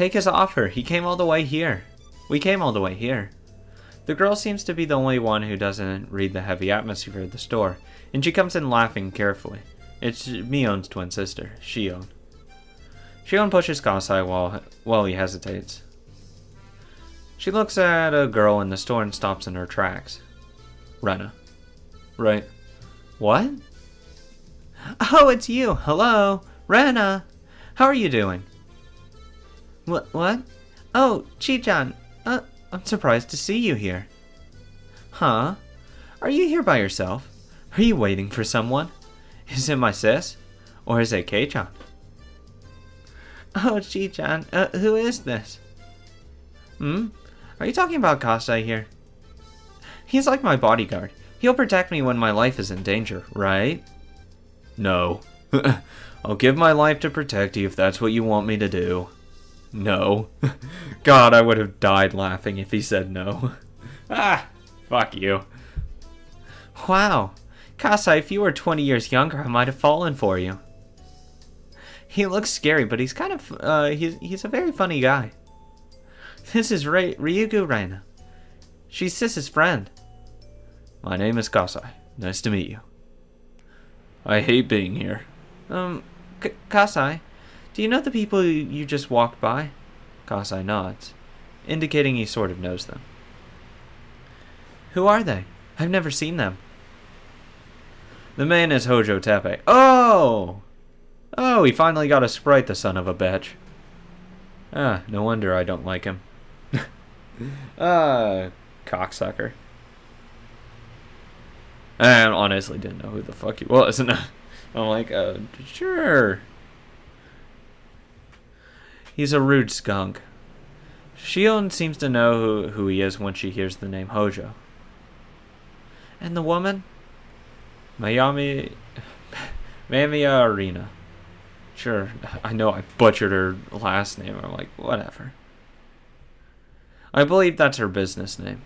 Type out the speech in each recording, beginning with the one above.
Take his offer. He came all the way here. We came all the way here. The girl seems to be the only one who doesn't read the heavy atmosphere of the store, and she comes in laughing carefully. It's Mion's twin sister, Shion. Shion pushes Kasai while he hesitates. She looks at a girl in the store and stops in her tracks. Rena. Right. What? Oh, it's you. Hello. Rena. How are you doing? What? Oh, Chi-chan. I'm surprised to see you here. Huh? Are you here by yourself? Are you waiting for someone? Is it my sis? Or is it Kei-chan? Oh, Chi-chan, who is this? Are you talking about Kasai here? He's like my bodyguard. He'll protect me when my life is in danger, right? No. I'll give my life to protect you if that's what you want me to do. No. God, I would have died laughing if he said no. Fuck you. Wow. Kasai, if you were 20 years younger, I might have fallen for you. He looks scary, but he's kind of, he's a very funny guy. This is Ryugu Reina. She's Sis's friend. My name is Kasai. Nice to meet you. I hate being here. Kasai, do you know the people you just walked by? Kasai nods, indicating he sort of knows them. Who are they? I've never seen them. The man is Hojo Tepe. Oh! Oh, he finally got a sprite, the son of a bitch. No wonder I don't like him. Cocksucker. I honestly didn't know who the fuck he was. I'm like, sure. He's a rude skunk. Shion seems to know who he is when she hears the name Hojo. And the woman? Mamiya Arena. Sure, I know I butchered her last name. I'm like, whatever. I believe that's her business name.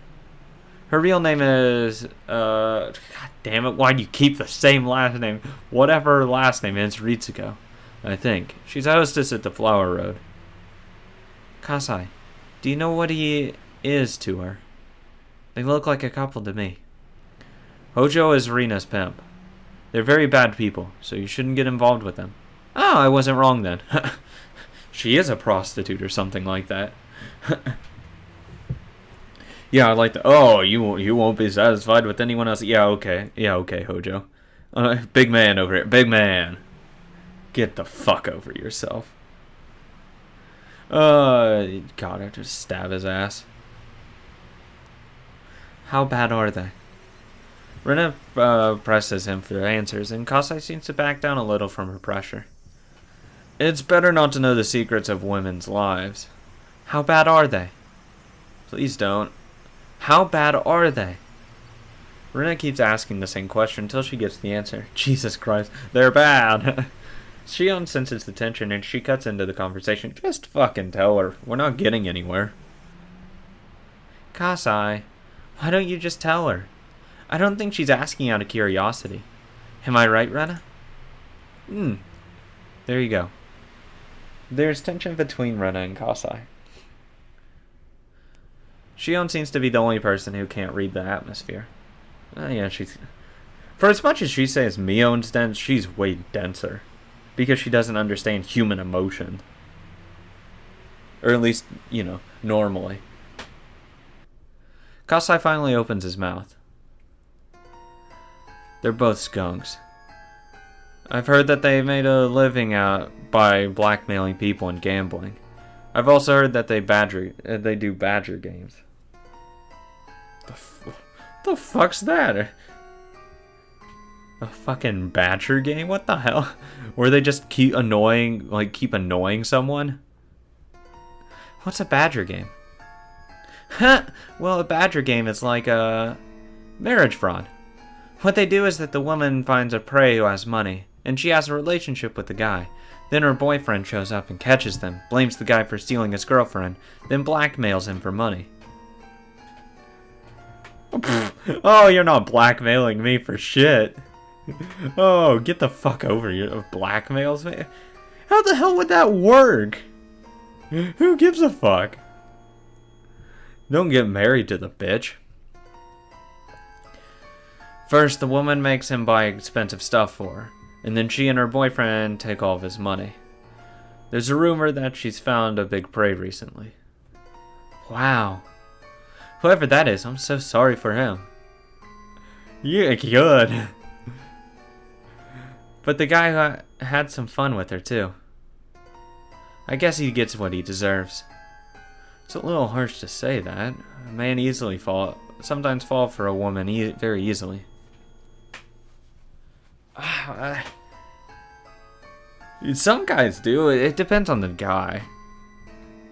Her real name is, God damn it, why do you keep the same last name? Whatever her last name is, Ritsuko, I think. She's a hostess at the Flower Road. Kasai, do you know what he is to her? They look like a couple to me. Hojo is Rina's pimp. They're very bad people, so you shouldn't get involved with them. Oh, I wasn't wrong then. She is a prostitute or something like that. Yeah, I like that. Oh, you won't be satisfied with anyone else. Yeah, okay, Hojo. Big man over here. Big man. Get the fuck over yourself. God, I just stab his ass. How bad are they? Rena presses him for answers, and Kasai seems to back down a little from her pressure. It's better not to know the secrets of women's lives. How bad are they? Please don't. How bad are they? Rena keeps asking the same question until she gets the answer. Jesus Christ, they're bad. Shion senses the tension and she cuts into the conversation. Just fucking tell her. We're not getting anywhere. Kasai, why don't you just tell her? I don't think she's asking out of curiosity. Am I right, Rena? There you go. There's tension between Rena and Kasai. Shion seems to be the only person who can't read the atmosphere. Yeah, she's... For as much as she says Mion's dense, she's way denser. Because she doesn't understand human emotion. Or at least, normally. Kasai finally opens his mouth. They're both skunks. I've heard that they made a living out by blackmailing people and gambling. I've also heard that they do badger games. The fuck's that? A fucking badger game? What the hell? Where they just keep annoying someone? What's a badger game? Well, a badger game is like a marriage fraud. What they do is that the woman finds a prey who has money, and she has a relationship with the guy. Then her boyfriend shows up and catches them, blames the guy for stealing his girlfriend, then blackmails him for money. Oh, you're not blackmailing me for shit. Oh, get the fuck over you. Blackmails me? How the hell would that work? Who gives a fuck? Don't get married to the bitch. First, the woman makes him buy expensive stuff for her, and then she and her boyfriend take all of his money. There's a rumor that she's found a big prey recently. Wow. Whoever that is, I'm so sorry for him. Yeah, good. But the guy had some fun with her, too. I guess he gets what he deserves. It's a little harsh to say that. A man sometimes fall for a woman very easily. Some guys do. It depends on the guy.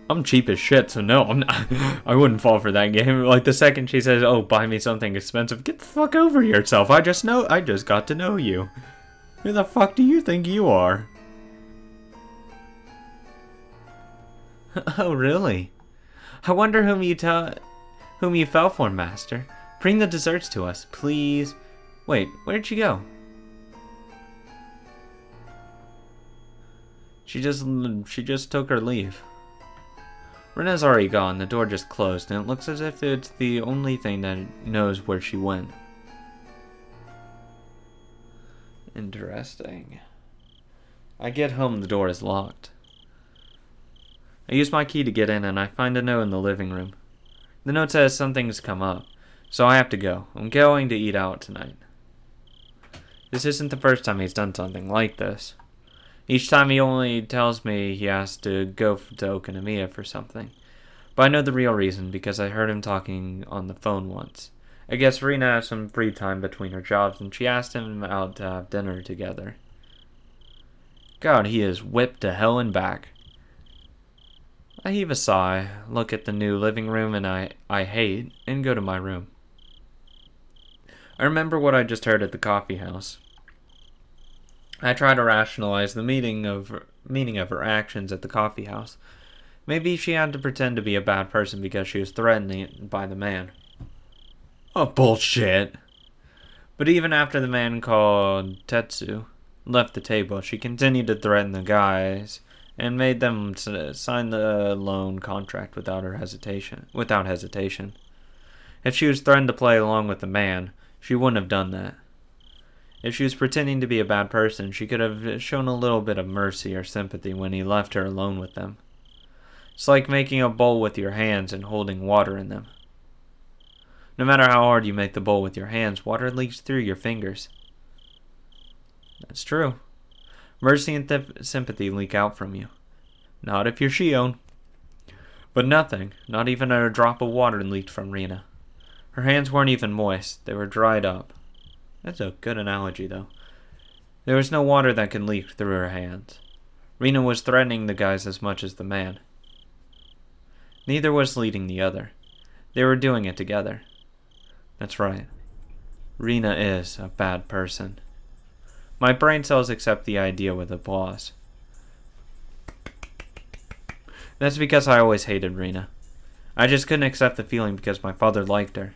I'm cheap as shit, so no, I'm not. I wouldn't fall for that game. Like the second she says, "Oh, buy me something expensive," get the fuck over yourself. I just got to know you. Who the fuck do you think you are? Oh, really? I wonder whom you fell for, Master. Bring the desserts to us, please. Wait, where'd she go? She just took her leave. Rena's already gone. The door just closed, and it looks as if it's the only thing that knows where she went. Interesting. I get home, the door is locked. I use my key to get in, and I find a note in the living room. The note says something's come up, so I have to go. I'm going to eat out tonight. This isn't the first time he's done something like this. Each time he only tells me he has to go to Okonomiya for something. But I know the real reason because I heard him talking on the phone once. I guess Rina has some free time between her jobs, and she asked him out to have dinner together. God, he is whipped to hell and back. I heave a sigh, look at the new living room and I hate, and go to my room. I remember what I just heard at the coffee house. I try to rationalize the meaning of her actions at the coffee house. Maybe she had to pretend to be a bad person because she was threatened by the man. Oh, bullshit. But even after the man called Tetsu left the table, she continued to threaten the guys and made them sign the loan contract without hesitation. If she was threatened to play along with the man, she wouldn't have done that. If she was pretending to be a bad person, she could have shown a little bit of mercy or sympathy when he left her alone with them. It's like making a bowl with your hands and holding water in them. No matter how hard you make the bowl with your hands, water leaks through your fingers. That's true. Mercy and sympathy leak out from you. Not if you're Shion. But nothing, not even a drop of water leaked from Rina. Her hands weren't even moist, they were dried up. That's a good analogy, though. There was no water that could leak through her hands. Rina was threatening the guys as much as the man. Neither was leading the other. They were doing it together. That's right. Rina is a bad person. My brain cells accept the idea with applause. That's because I always hated Rina. I just couldn't accept the feeling because my father liked her.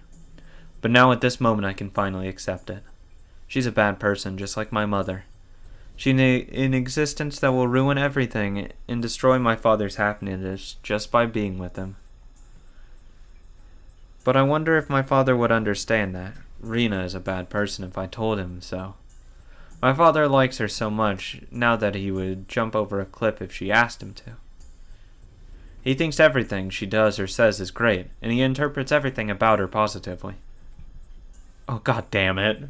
But now at this moment I can finally accept it. She's a bad person, just like my mother. She's an existence that will ruin everything and destroy my father's happiness just by being with him. But I wonder if my father would understand that. Rina is a bad person if I told him so. My father likes her so much now that he would jump over a cliff if she asked him to. He thinks everything she does or says is great, and he interprets everything about her positively. Oh, god damn it.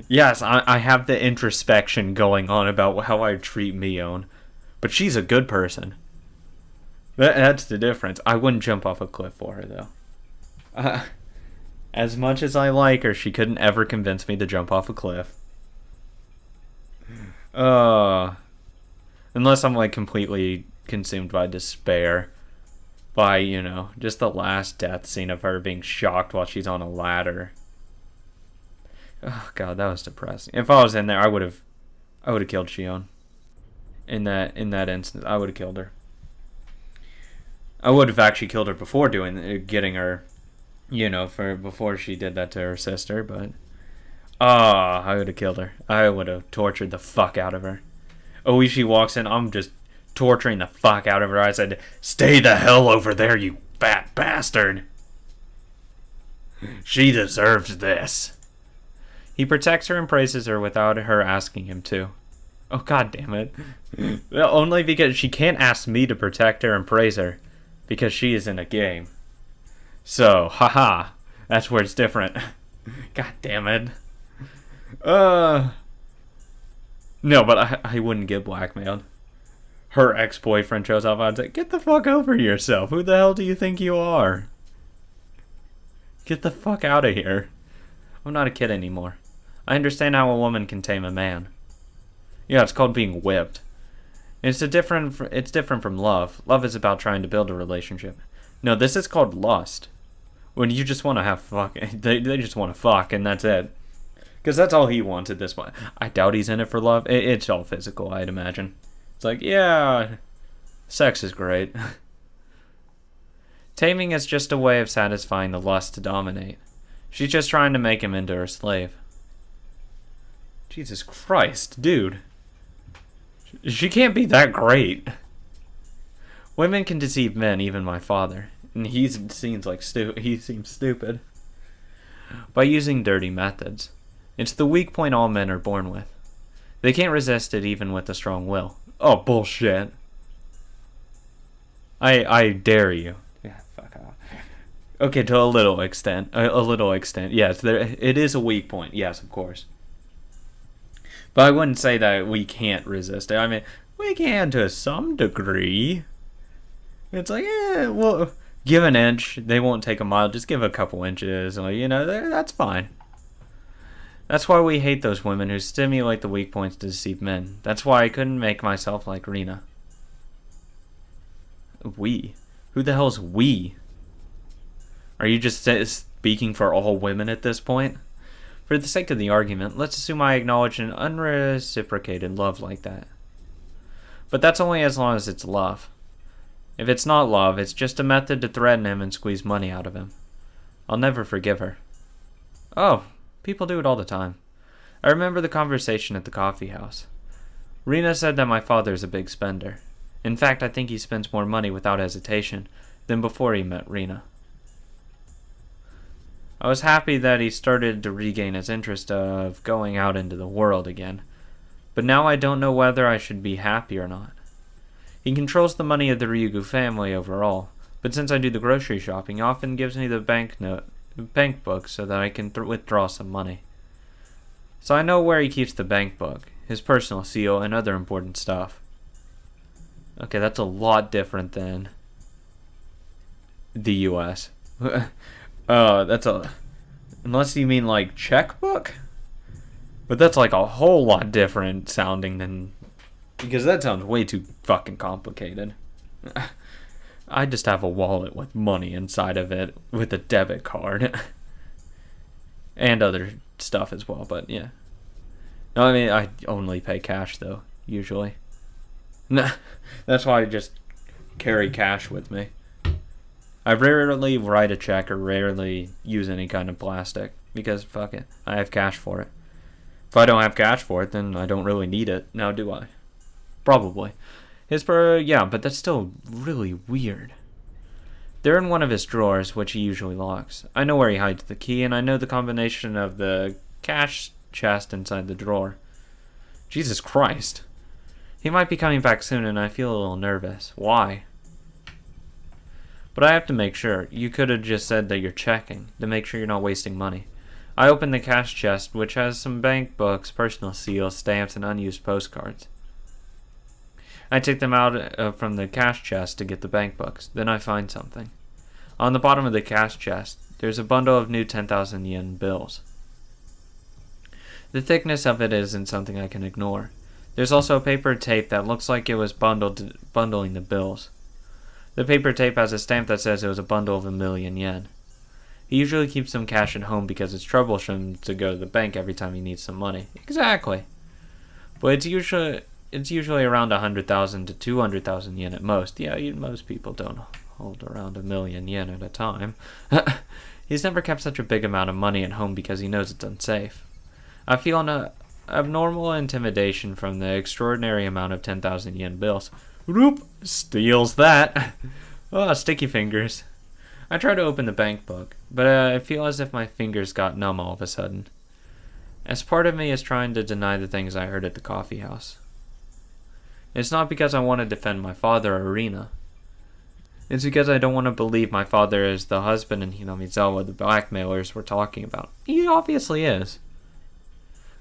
Yes, I have the introspection going on about how I treat Mion, but she's a good person. That's the difference. I wouldn't jump off a cliff for her, though. As much as I like her, she couldn't ever convince me to jump off a cliff. Unless I'm like completely consumed by despair. By, just the last death scene of her being shocked while she's on a ladder. Oh god, that was depressing. If I was in there, I would have killed Shion. In that instance, I would have killed her. I would have actually killed her before getting her, before she did that to her sister, but I would have killed her. I would have tortured the fuck out of her. Oishi walks in, I'm just torturing the fuck out of her. I said, "Stay the hell over there, you fat bastard. She deserves this." He protects her and praises her without her asking him to. Oh, god damn it. Only because she can't ask me to protect her and praise her, because she is in a game. So, haha, that's where it's different. God damn it. No, but I wouldn't get blackmailed. Her ex-boyfriend shows up, I'd say, "Get the fuck over yourself. Who the hell do you think you are? Get the fuck out of here." I'm not a kid anymore. I understand how a woman can tame a man. Yeah, it's called being whipped. It's different from love. Love is about trying to build a relationship. No, this is called lust. When you just want to have fuck. They just want to fuck, and that's it. Because that's all he wants at this point. I doubt he's in it for love. It's all physical, I'd imagine. It's like, yeah, sex is great. Taming is just a way of satisfying the lust to dominate. She's just trying to make him into her slave. Jesus Christ, dude. She can't be that great. Women can deceive men, even my father. And he seems stupid. By using dirty methods. It's the weak point all men are born with. They can't resist it even with a strong will. Oh, bullshit. I dare you. Yeah, fuck off. Okay, to a little extent. A little extent. Yes, it is a weak point. Yes, of course. But I wouldn't say that we can't resist it. I mean, we can to some degree. It's like, well, give an inch. They won't take a mile. Just give a couple inches. Like, that's fine. That's why we hate those women who stimulate the weak points to deceive men. That's why I couldn't make myself like Rena. We? Who the hell's we? Are you just speaking for all women at this point? For the sake of the argument, let's assume I acknowledge an unreciprocated love like that. But that's only as long as it's love. If it's not love, it's just a method to threaten him and squeeze money out of him. I'll never forgive her. Oh, people do it all the time. I remember the conversation at the coffee house. Rena said that my father is a big spender. In fact, I think he spends more money without hesitation than before he met Rena. I was happy that he started to regain his interest of going out into the world again, but now I don't know whether I should be happy or not. He controls the money of the Ryugu family overall, but since I do the grocery shopping, he often gives me the bank book so that I can withdraw some money. So I know where he keeps the bank book, his personal seal, and other important stuff. Okay, that's a lot different than the US. Unless you mean like checkbook? But that's like a whole lot different sounding than, because that sounds way too fucking complicated. I just have a wallet with money inside of it with a debit card. And other stuff as well, but yeah. No, I mean, I only pay cash though, usually. That's why I just carry cash with me. I rarely write a check or rarely use any kind of plastic because fuck it, I have cash for it. If I don't have cash for it, then I don't really need it. Now do I? Probably. Yeah, but that's still really weird. They're in one of his drawers, which he usually locks. I know where he hides the key, and I know the combination of the cash chest inside the drawer. Jesus Christ. He might be coming back soon, and I feel a little nervous. Why? But I have to make sure. You could have just said that you're checking, to make sure you're not wasting money. I open the cash chest, which has some bank books, personal seals, stamps, and unused postcards. I take them out from the cash chest to get the bank books. Then I find something. On the bottom of the cash chest, there's a bundle of new 10,000 yen bills. The thickness of it isn't something I can ignore. There's also a paper tape that looks like it was bundling the bills. The paper tape has a stamp that says it was a bundle of 1,000,000 yen. He usually keeps some cash at home because it's troublesome to go to the bank every time he needs some money. Exactly. But it's usually around 100,000 to 200,000 yen at most. Yeah, most people don't hold around 1,000,000 yen at a time. He's never kept such a big amount of money at home because he knows it's unsafe. I feel an abnormal intimidation from the extraordinary amount of 10,000 yen bills. Whoop! Steals that. Oh, sticky fingers. I try to open the bank book, but I feel as if my fingers got numb all of a sudden. As part of me is trying to deny the things I heard at the coffee house. It's not because I want to defend my father or Rina. It's because I don't want to believe my father is the husband in Hinamizawa the blackmailers we're talking about. He obviously is.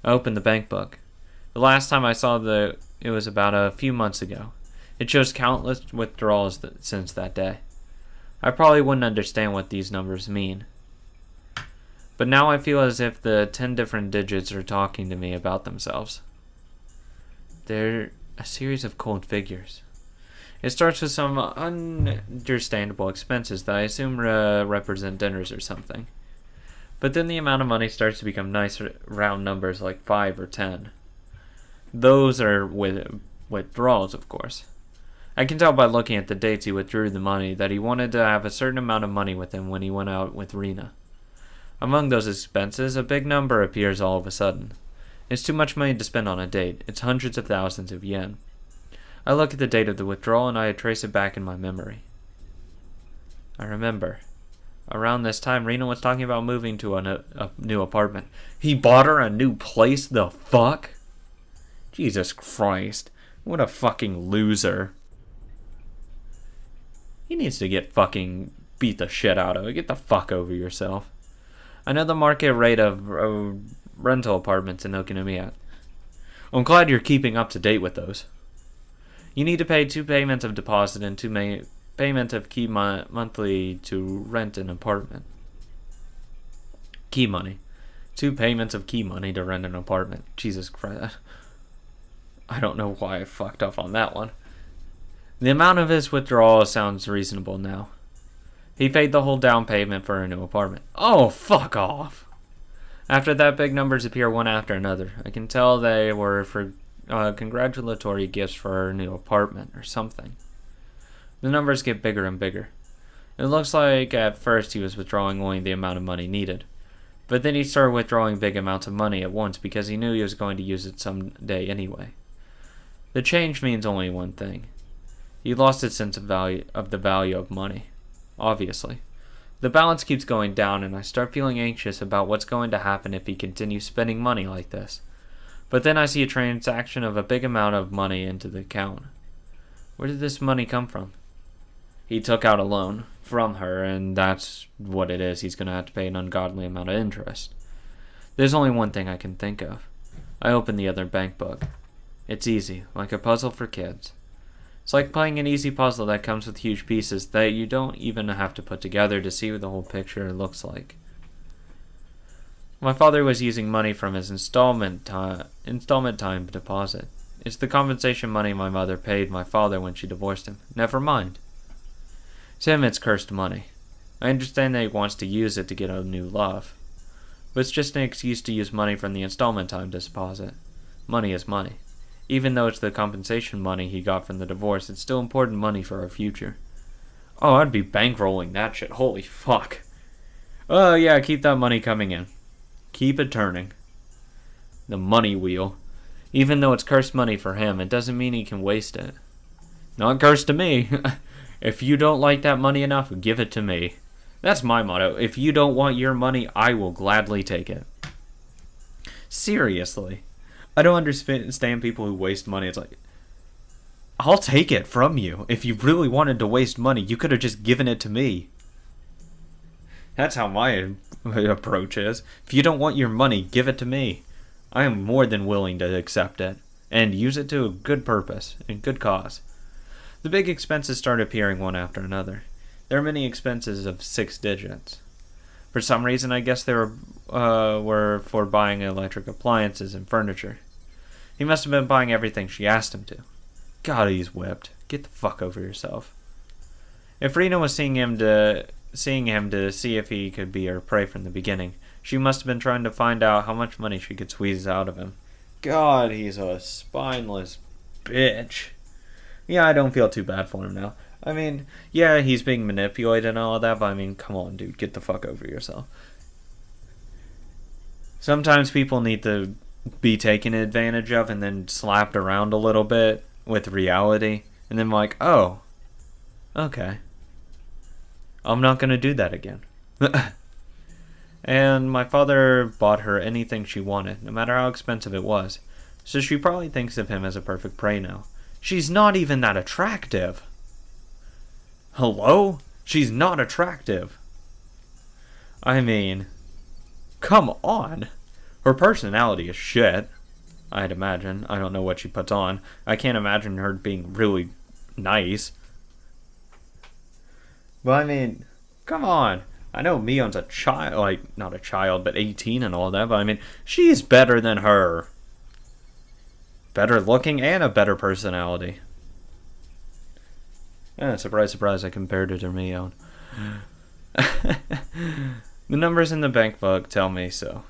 I opened the bank book. The last time I saw it was about a few months ago. It shows countless withdrawals since that day. I probably wouldn't understand what these numbers mean. But now I feel as if the 10 different digits are talking to me about themselves. They're a series of cold figures. It starts with some understandable expenses that I assume represent dinners or something. But then the amount of money starts to become nice round numbers like 5 or 10. Those are withdrawals, of course. I can tell by looking at the dates he withdrew the money that he wanted to have a certain amount of money with him when he went out with Rina. Among those expenses, a big number appears all of a sudden. It's too much money to spend on a date. It's hundreds of thousands of yen. I look at the date of the withdrawal and I trace it back in my memory. I remember. Around this time, Rina was talking about moving to a new apartment. He bought her a new place? The fuck? Jesus Christ. What a fucking loser. He needs to get fucking beat the shit out of. Get the fuck over yourself. I know the market rate of rental apartments in Okinomiya. I'm glad you're keeping up to date with those. You need to pay 2 payments of deposit and 2 payment of key monthly to rent an apartment. Key money. 2 payments of key money to rent an apartment. Jesus Christ. I don't know why I fucked up on that one. The amount of his withdrawal sounds reasonable now. He paid the whole down payment for a new apartment. Oh, fuck off. After that, big numbers appear one after another. I can tell they were for congratulatory gifts for her new apartment or something. The numbers get bigger and bigger. It looks like at first he was withdrawing only the amount of money needed. But then he started withdrawing big amounts of money at once because he knew he was going to use it someday anyway. The change means only one thing. He lost his sense of the value of money. Obviously. The balance keeps going down and I start feeling anxious about what's going to happen if he continues spending money like this. But then I see a transaction of a big amount of money into the account. Where did this money come from? He took out a loan from her, and that's what it is. He's going to have to pay an ungodly amount of interest. There's only one thing I can think of. I open the other bank book. It's easy, like a puzzle for kids. It's like playing an easy puzzle that comes with huge pieces that you don't even have to put together to see what the whole picture looks like. My father was using money from his installment time deposit. It's the compensation money my mother paid my father when she divorced him. Never mind. To him, it's cursed money. I understand that he wants to use it to get a new love. But it's just an excuse to use money from the installment time deposit. Money is money. Even though it's the compensation money he got from the divorce, it's still important money for our future. Oh, I'd be bankrolling that shit. Holy fuck. Oh, yeah, keep that money coming in. Keep it turning. The money wheel. Even though it's cursed money for him, it doesn't mean he can waste it. Not cursed to me. If you don't like that money enough, give it to me. That's my motto. If you don't want your money, I will gladly take it. Seriously. I don't understand people who waste money. It's like, I'll take it from you. If you really wanted to waste money, you could have just given it to me. That's how my approach is. If you don't want your money, give it to me. I am more than willing to accept it and use it to a good purpose and good cause. The big expenses start appearing one after another. There are many expenses of 6 digits. For some reason, I guess they were for buying electric appliances and furniture. He must have been buying everything she asked him to. God, he's whipped. Get the fuck over yourself. If Rina was seeing him to see if he could be her prey from the beginning, she must have been trying to find out how much money she could squeeze out of him. God, he's a spineless bitch. Yeah, I don't feel too bad for him now. I mean, yeah, he's being manipulated and all that, but I mean, come on, dude, get the fuck over yourself. Sometimes people need to be taken advantage of and then slapped around a little bit with reality And then I'm like, oh, okay. I'm not going to do that again. And my father bought her anything she wanted, no matter how expensive it was. So she probably thinks of him as a perfect prey now. She's not even that attractive. Hello? She's not attractive. I mean, come on. Her personality is shit, I'd imagine. I don't know what she puts on. I can't imagine her being really nice. But I mean, come on. I know Mion's a child, like, not a child, but 18 and all that, but I mean, she's better than her. Better looking and a better personality. Surprise, surprise, I compared her to Mion. The numbers in the bank book tell me so.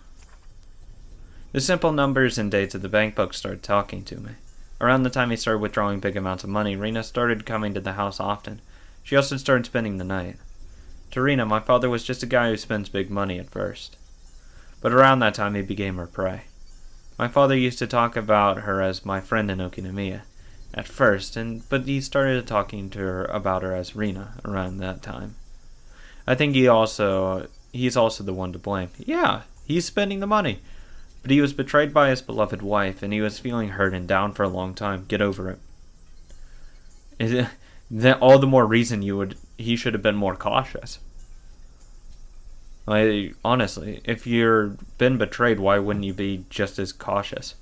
The simple numbers and dates of the bank book started talking to me. Around the time he started withdrawing big amounts of money, Rena started coming to the house often. She also started spending the night. To Rena, my father was just a guy who spends big money at first. But around that time, he became her prey. My father used to talk about her as my friend in Okinomiya at first, but he started talking to her about her as Rena around that time. I think he's also the one to blame. Yeah, he's spending the money. But he was betrayed by his beloved wife, and he was feeling hurt and down for a long time. Get over it. Is it that all the more reason he should have been more cautious? Like, honestly, if you've been betrayed, why wouldn't you be just as cautious?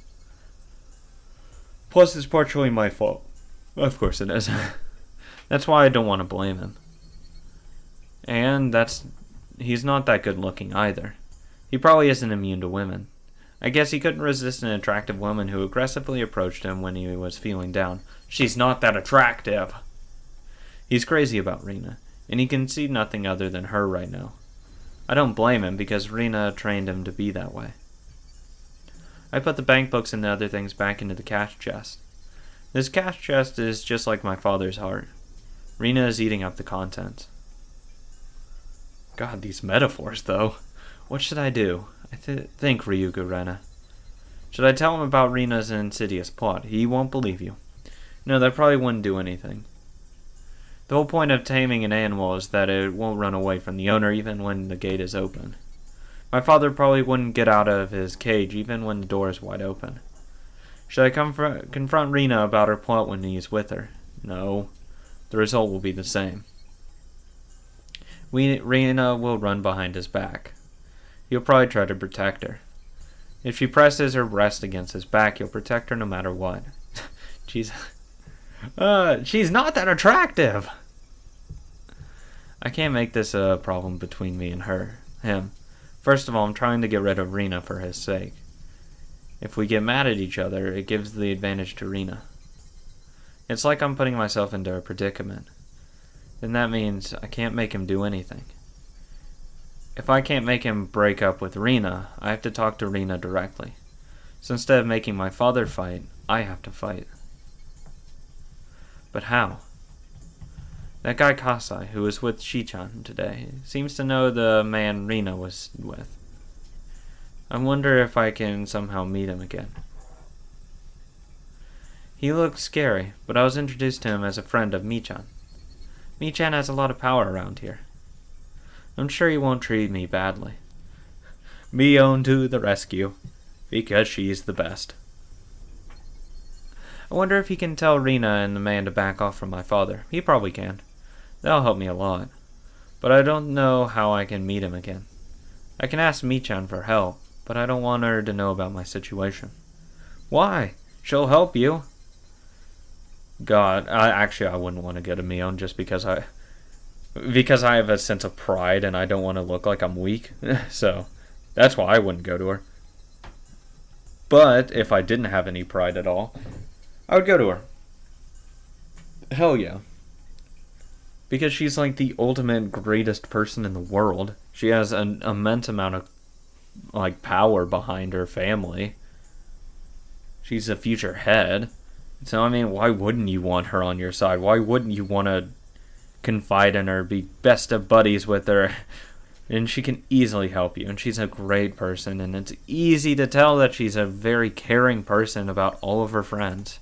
Plus, it's partially my fault. Of course it is. That's why I don't want to blame him. And he's not that good looking either. He probably isn't immune to women. I guess he couldn't resist an attractive woman who aggressively approached him when he was feeling down. She's not that attractive. He's crazy about Rena, and he can see nothing other than her right now. I don't blame him because Rena trained him to be that way. I put the bank books and the other things back into the cash chest. This cash chest is just like my father's heart. Rena is eating up the contents. God, these metaphors, though. What should I do? Think, Ryuga Rena. Should I tell him about Rena's insidious plot? He won't believe you. No, that probably wouldn't do anything. The whole point of taming an animal is that it won't run away from the owner even when the gate is open. My father probably wouldn't get out of his cage even when the door is wide open. Should I confront Rena about her plot when he is with her? No. The result will be the same. Rena will run behind his back. He'll probably try to protect her. If she presses her breast against his back, he'll protect her no matter what. She's not that attractive! I can't make this a problem between me and him. First of all, I'm trying to get rid of Rena for his sake. If we get mad at each other, it gives the advantage to Rena. It's like I'm putting myself into a predicament. Then that means I can't make him do anything. If I can't make him break up with Rena, I have to talk to Rena directly. So instead of making my father fight, I have to fight. But how? That guy Kasai, who was with Shichan today, seems to know the man Rena was with. I wonder if I can somehow meet him again. He looked scary, but I was introduced to him as a friend of Michan. Michan has a lot of power around here. I'm sure he won't treat me badly. Mion to the rescue, because she's the best. I wonder if he can tell Rena and the man to back off from my father. He probably can. That'll help me a lot. But I don't know how I can meet him again. I can ask Michan for help, but I don't want her to know about my situation. Why? She'll help you. God, I wouldn't want to go to Mion just because I have a sense of pride and I don't want to look like I'm weak. So, that's why I wouldn't go to her. But, if I didn't have any pride at all, I would go to her. Hell yeah. Because she's like the ultimate greatest person in the world. She has an immense amount of power behind her family. She's a future head. So, I mean, why wouldn't you want her on your side? Why wouldn't you want to confide in her, be best of buddies with her? And she can easily help you. And she's a great person. And it's easy to tell that she's a very caring person about all of her friends.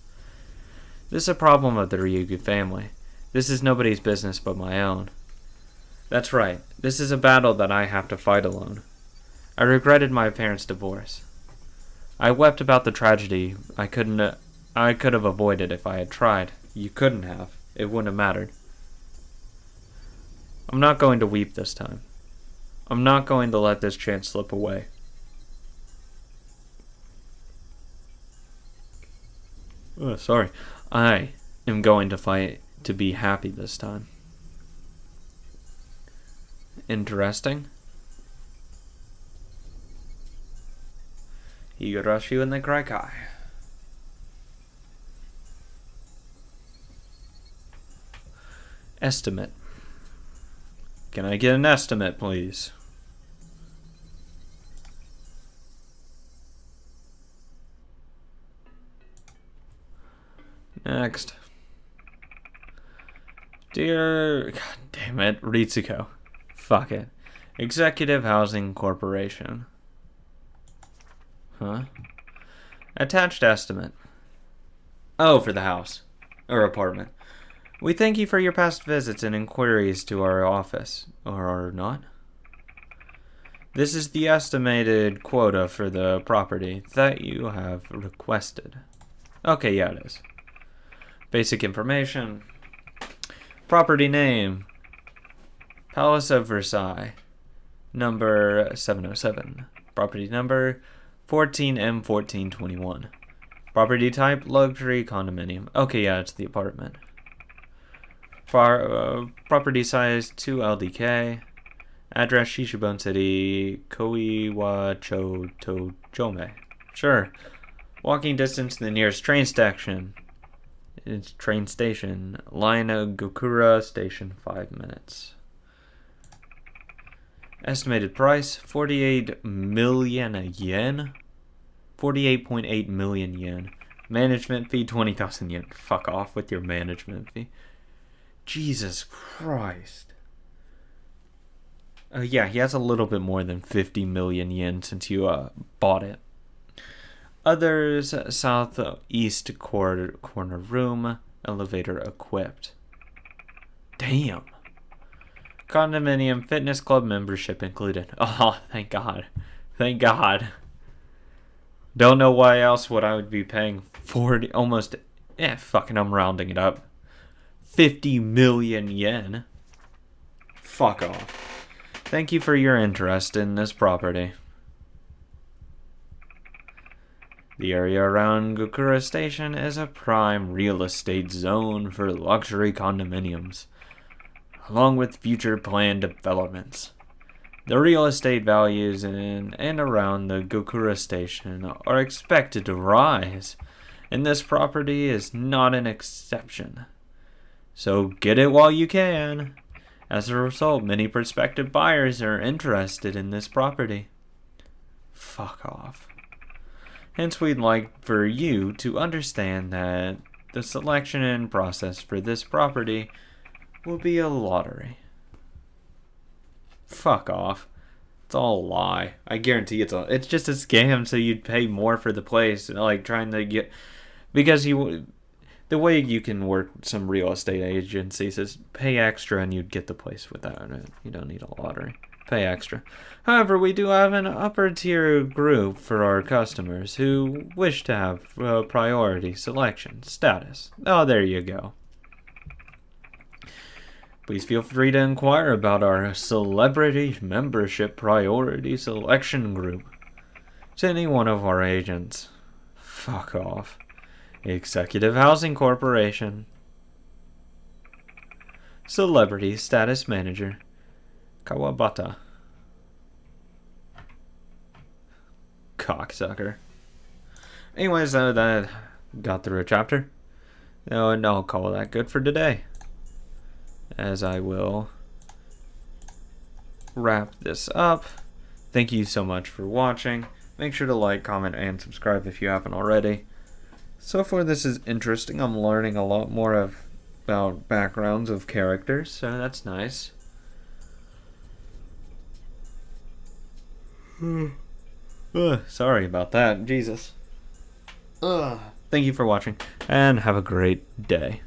This is a problem of the Ryugu family. This is nobody's business but my own. That's right. This is a battle that I have to fight alone. I regretted my parents' divorce. I wept about the tragedy I could have avoided if I had tried. You couldn't have. It wouldn't have mattered. I'm not going to weep this time. I'm not going to let this chance slip away. Oh, sorry. I am going to fight to be happy this time. Interesting. Higurashi in the Kraikai. Estimate. Can I get an estimate, please? Next. Dear... God damn it, Ritsuko. Fuck it. Executive Housing Corporation. Huh? Attached estimate. Oh, for the house. Or apartment. We thank you for your past visits and inquiries to our office. Or not? This is the estimated quota for the property that you have requested. Okay, yeah, it is. Basic information. Property name. Palace of Versailles. Number 707. Property number 14M1421. Property type luxury condominium. Okay, yeah, it's the apartment. Property size 2 LDK. Address Shishibone City, Koiwachotojome. Sure. Walking distance to the nearest train station. It's train station. Line of Gokura Station, 5 minutes. Estimated price 48 million yen. 48.8 million yen. Management fee 20,000 yen. Fuck off with your management fee. Jesus Christ. Yeah, he has a little bit more than 50 million yen since you bought it. Others, southeast corner room, elevator equipped. Damn. Condominium fitness club membership included. Oh, thank God. Thank God. Don't know why else would I would be paying 40, almost, fucking I'm rounding it up. 50 million yen. Fuck off. Thank you for your interest in this property. The area around Gokura Station is a prime real estate zone for luxury condominiums, along with future planned developments. The real estate values in and around the Gokura Station are expected to rise, and this property is not an exception. So get it while you can. As a result, many prospective buyers are interested in this property. Fuck off. Hence, we'd like for you to understand that the selection process for this property will be a lottery. Fuck off. It's all a lie. I guarantee it's just a scam so you'd pay more for the place. Like, trying to get... Because the way you can work some real estate agencies is pay extra and you'd get the place without it. You don't need a lottery. Pay extra. However, we do have an upper tier group for our customers who wish to have priority selection status. Oh, there you go. Please feel free to inquire about our celebrity membership priority selection group to any one of our agents. Fuck off. Executive Housing Corporation. Celebrity Status Manager. Kawabata. Cocksucker. Anyways, that got through a chapter. And I'll call that good for today. As I will wrap this up. Thank you so much for watching. Make sure to like, comment, and subscribe if you haven't already. So far this is interesting. I'm learning a lot more about backgrounds of characters, so that's nice. Sorry about that. Jesus. thank you for watching, and have a great day.